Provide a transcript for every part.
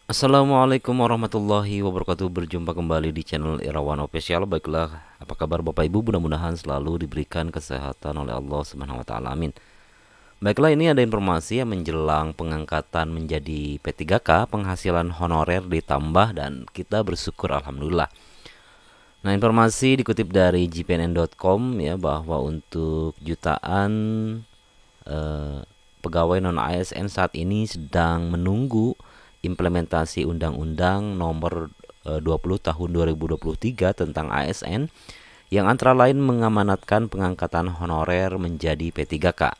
Assalamualaikum warahmatullahi wabarakatuh. Berjumpa kembali di channel Irawan Official. Baiklah, apa kabar Bapak Ibu? Mudah-mudahan selalu diberikan kesehatan oleh Allah Subhanahu wa taala. Amin. Baiklah, ini ada informasi yang menjelang pengangkatan menjadi P3K, penghasilan honorer ditambah dan kita bersyukur alhamdulillah. Nah, informasi dikutip dari gpnn.com ya, bahwa untuk jutaan eh, pegawai non ASN saat ini sedang menunggu implementasi Undang-Undang Nomor 20 Tahun 2023 tentang ASN yang antara lain mengamanatkan pengangkatan honorer menjadi P3K.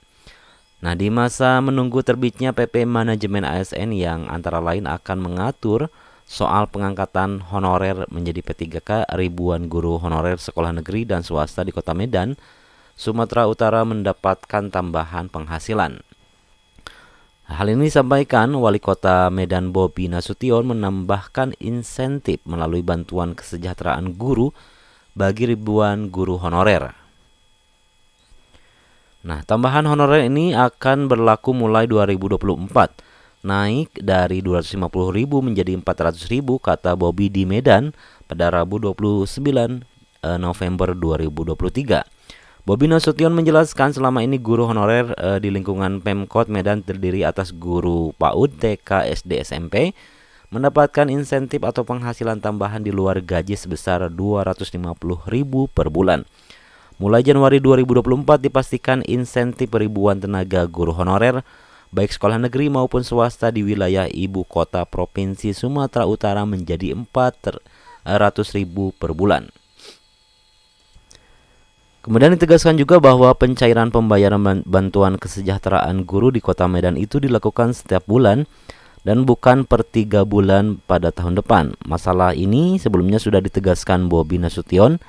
Nah, di masa menunggu terbitnya PP Manajemen ASN yang antara lain akan mengatur soal pengangkatan honorer menjadi P3K, ribuan guru honorer sekolah negeri dan swasta di Kota Medan, Sumatera Utara mendapatkan tambahan penghasilan. Hal ini disampaikan Wali Kota Medan Bobi Nasution menambahkan insentif melalui bantuan kesejahteraan guru bagi ribuan guru honorer. Nah, tambahan honorer ini akan berlaku mulai 2024, naik dari 250.000 menjadi 400.000, kata Bobi di Medan pada Rabu 29 November 2023. Bobi Nasution menjelaskan selama ini guru honorer di lingkungan Pemkot Medan terdiri atas guru PAUD, TK, SD, SMP mendapatkan insentif atau penghasilan tambahan di luar gaji sebesar 250.000 per bulan. Mulai Januari 2024 dipastikan insentif ribuan tenaga guru honorer baik sekolah negeri maupun swasta di wilayah ibu kota provinsi Sumatera Utara menjadi 400.000 per bulan. Kemudian ditegaskan juga bahwa pencairan pembayaran bantuan kesejahteraan guru di Kota Medan itu dilakukan setiap bulan dan bukan per 3 bulan pada tahun depan. Masalah ini sebelumnya sudah ditegaskan Bobi Nasution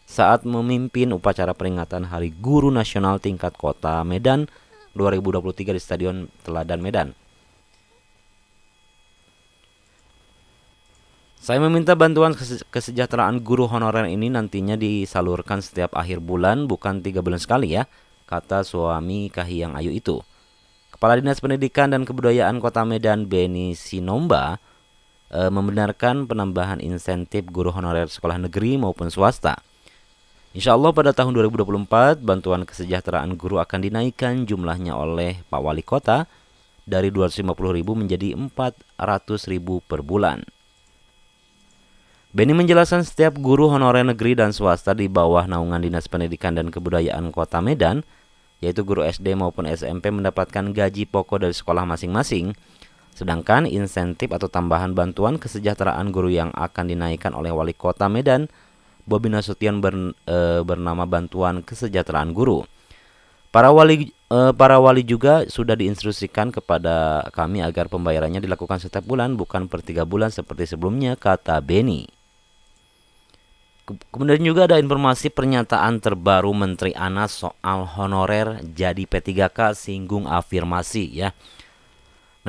saat memimpin upacara peringatan Hari Guru Nasional tingkat Kota Medan 2023 di Stadion Teladan Medan. Saya meminta bantuan kesejahteraan guru honorer ini nantinya disalurkan setiap akhir bulan, bukan 3 bulan sekali ya, kata suami Kahiyang Ayu itu. Kepala Dinas Pendidikan dan Kebudayaan Kota Medan, Beni Sinomba, membenarkan penambahan insentif guru honorer sekolah negeri maupun swasta. Insya Allah pada tahun 2024, bantuan kesejahteraan guru akan dinaikkan jumlahnya oleh Pak Wali Kota dari 250.000 menjadi 400.000 per bulan. Beni menjelaskan setiap guru honorer negeri dan swasta di bawah naungan Dinas Pendidikan dan Kebudayaan Kota Medan, yaitu guru SD maupun SMP mendapatkan gaji pokok dari sekolah masing-masing, sedangkan insentif atau tambahan bantuan kesejahteraan guru yang akan dinaikkan oleh Wali Kota Medan, Bobi Nasution bernama bantuan kesejahteraan guru. Para wali juga sudah diinstruksikan kepada kami agar pembayarannya dilakukan setiap bulan, bukan per 3 bulan seperti sebelumnya, kata Beni. Kemudian juga ada informasi pernyataan terbaru Menteri Anas soal honorer jadi P3K singgung afirmasi ya.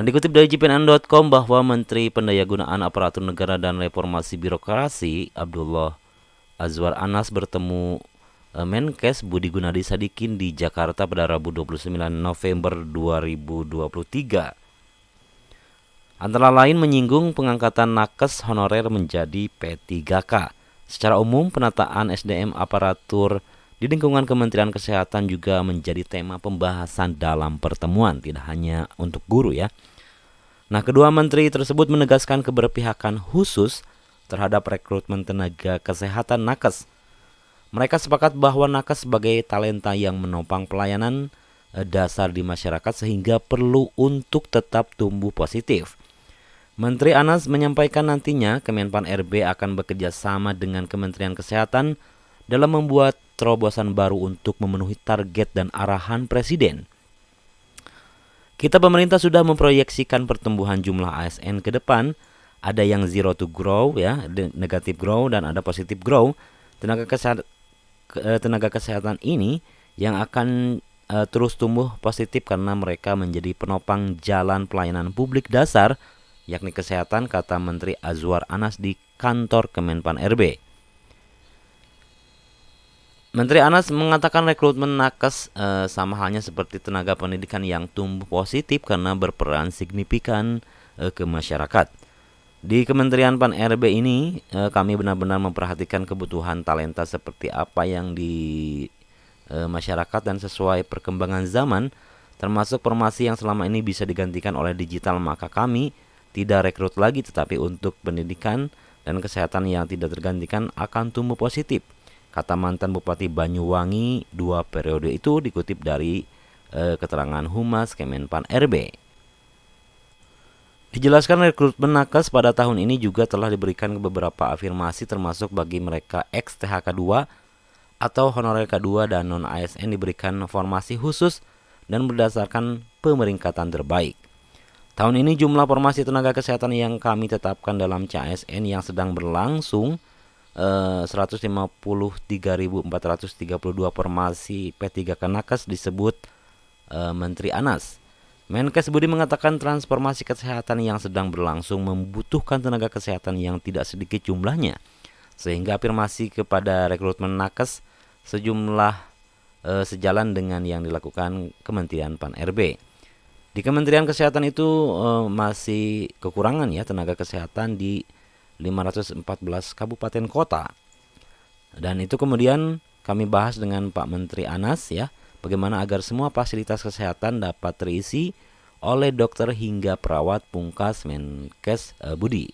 Nah, dikutip dari gpnn.com bahwa Menteri Pendayagunaan Aparatur Negara dan Reformasi Birokrasi Abdullah Azwar Anas bertemu Menkes Budi Gunadi Sadikin di Jakarta pada Rabu 29 November 2023. Antara lain menyinggung pengangkatan nakes honorer menjadi P3K. Secara umum, penataan SDM aparatur di lingkungan Kementerian Kesehatan juga menjadi tema pembahasan dalam pertemuan, tidak hanya untuk guru ya. Nah, kedua menteri tersebut menegaskan keberpihakan khusus terhadap rekrutmen tenaga kesehatan nakes. Mereka sepakat bahwa nakes sebagai talenta yang menopang pelayanan dasar di masyarakat sehingga perlu untuk tetap tumbuh positif. Menteri Anas menyampaikan nantinya Kemenpan RB akan bekerja sama dengan Kementerian Kesehatan dalam membuat terobosan baru untuk memenuhi target dan arahan Presiden. Kita pemerintah sudah memproyeksikan pertumbuhan jumlah ASN ke depan, ada yang zero to grow ya, negative grow dan ada positive grow. Tenaga kesehatan ini yang akan terus tumbuh positif karena mereka menjadi penopang jalan pelayanan publik dasar yakni kesehatan, kata Menteri Azwar Anas di kantor Kemenpan RB. Menteri Anas mengatakan rekrutmen nakes sama halnya seperti tenaga pendidikan yang tumbuh positif karena berperan signifikan ke masyarakat. Di Kementerian Pan RB ini kami benar-benar memperhatikan kebutuhan talenta seperti apa yang di masyarakat dan sesuai perkembangan zaman, termasuk formasi yang selama ini bisa digantikan oleh digital. Maka kami tidak rekrut lagi, tetapi untuk pendidikan dan kesehatan yang tidak tergantikan akan tumbuh positif, kata mantan Bupati Banyuwangi 2 periode itu, dikutip dari keterangan Humas Kemenpan RB. Dijelaskan rekrutmen nakes pada tahun ini juga telah diberikan beberapa afirmasi, termasuk bagi mereka ex-THK 2 atau honorer K2 dan non-ASN diberikan formasi khusus dan berdasarkan pemeringkatan terbaik. Tahun ini jumlah formasi tenaga kesehatan yang kami tetapkan dalam CASN yang sedang berlangsung 153.432 formasi P3K nakes disebut Menteri Anas. Menkes Budi mengatakan transformasi kesehatan yang sedang berlangsung membutuhkan tenaga kesehatan yang tidak sedikit jumlahnya, sehingga afirmasi kepada rekrutmen nakes sejumlah sejalan dengan yang dilakukan Kementerian Pan RB. Di Kementerian Kesehatan itu masih kekurangan ya tenaga kesehatan di 514 kabupaten kota. Dan itu kemudian kami bahas dengan Pak Menteri Anas ya, bagaimana agar semua fasilitas kesehatan dapat terisi oleh dokter hingga perawat, pungkas Menkes Budi.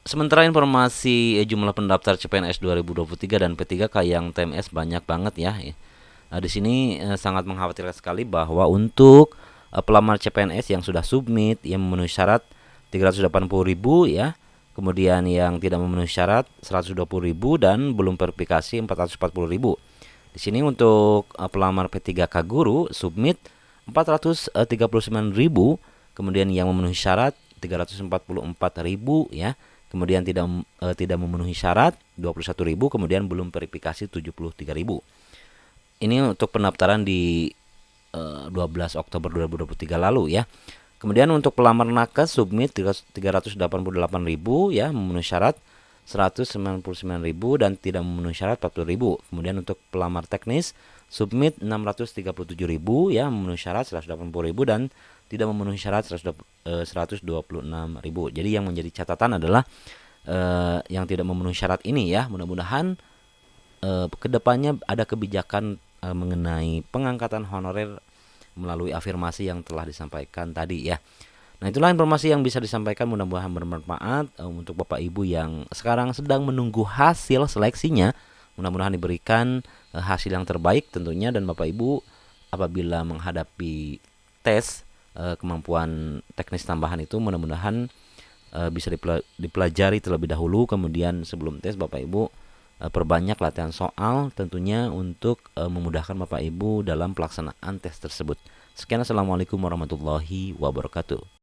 Sementara informasi jumlah pendaftar CPNS 2023 dan P3K yang TMS banyak banget ya. Nah, di sini sangat mengkhawatirkan sekali bahwa untuk pelamar CPNS yang sudah submit yang memenuhi syarat 380.000 ya. Kemudian yang tidak memenuhi syarat 120.000 dan belum verifikasi 440.000. Di sini untuk pelamar P3K guru submit 439.000, kemudian yang memenuhi syarat 344.000 ya. Kemudian tidak memenuhi syarat 21.000, kemudian belum verifikasi 73.000. Ini untuk pendaftaran di 12 Oktober 2023 lalu ya. Kemudian untuk pelamar nakes submit 388.000 ya, memenuhi syarat 199.000 dan tidak memenuhi syarat 40.000. Kemudian untuk pelamar teknis submit 637.000 ya, memenuhi syarat 180.000 dan tidak memenuhi syarat 126.000. Jadi yang menjadi catatan adalah yang tidak memenuhi syarat ini ya. Mudah-mudahan kedepannya ada kebijakan mengenai pengangkatan honorer melalui afirmasi yang telah disampaikan tadi ya. Nah, itulah informasi yang bisa disampaikan, mudah-mudahan bermanfaat untuk Bapak Ibu yang sekarang sedang menunggu hasil seleksinya. Mudah-mudahan diberikan hasil yang terbaik tentunya, dan Bapak Ibu apabila menghadapi tes kemampuan teknis tambahan itu mudah-mudahan bisa dipelajari terlebih dahulu, kemudian sebelum tes Bapak Ibu perbanyak latihan soal tentunya untuk memudahkan Bapak Ibu dalam pelaksanaan tes tersebut. Sekian, assalamualaikum warahmatullahi wabarakatuh.